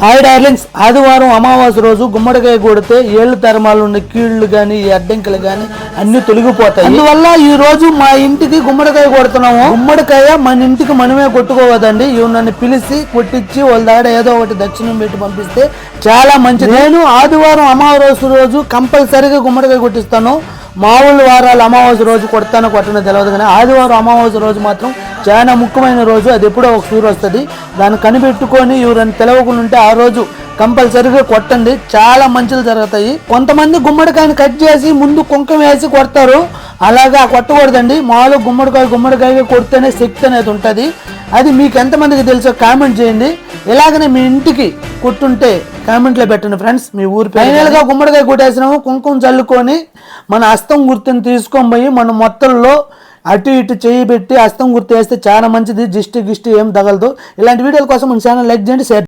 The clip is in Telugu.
హాయ్ డార్లింగ్స్, ఆదివారం అమావాస్య రోజు గుమ్మడికాయ కొడితే ఏళ్ళు తరమాలు ఉన్న కీళ్లు కానీ అడ్డంకులు కానీ అన్ని తొలగిపోతాయి. అందువల్ల ఈ రోజు మా ఇంటికి గుమ్మడికాయ కొడుతున్నాము. గుమ్మడికాయ మన ఇంటికి మనమే కొట్టుకోవద్దండి. ఇవి నన్ను పిలిచి కొట్టించి వాళ్ళ దగ్గర ఏదో ఒకటి దక్షిణం పెట్టి పంపిస్తే చాలా మంచిది. నేను ఆదివారం అమావాస్య రోజు కంపల్సరీగా గుమ్మడికాయ కొట్టిస్తాను. మామూలు వారాలు అమావాస్య రోజు కొట్టనో తెలియదు, కానీ ఆదివారం అమావాస్య రోజు మాత్రం చాలా ముఖ్యమైన రోజు. అది ఎప్పుడో ఒక సూరు వస్తుంది, దాన్ని కనిపెట్టుకొని ఎవరైనా తెలవకుండా ఉంటే ఆ రోజు కంపల్సరీగా కొట్టండి, చాలా మంచిలు జరుగుతాయి. కొంతమంది గుమ్మడికాయని కట్ చేసి ముందు కుంకుమ వేసి కొడతారు, అలాగా కొట్టకూడదండి. మామూలు గుమ్మడికాయ కొడితేనే శక్తి అనేది ఉంటుంది. అది మీకు ఎంతమందికి తెలుసో కామెంట్ చేయండి. ఇలాగనే మీ ఇంటికి కొట్టుంటే కామెంట్లో పెట్టండి ఫ్రెండ్స్. మీ ఊరు ఫైనల్గా గుమ్మడికాయ కొట్టేసినాము, కుంకుమ చల్లుకొని మన హస్తం గుర్తుని తీసుకొని పోయి మన మొత్తంలో అటు ఇటు చేయి పెట్టి హస్తం గుర్తు వేస్తే చాలా మంచిది. జిస్టు ఏం తగలదు. ఇలాంటి వీడియోల కోసం మన ఛానల్ లైక్ చేయండి, షేర్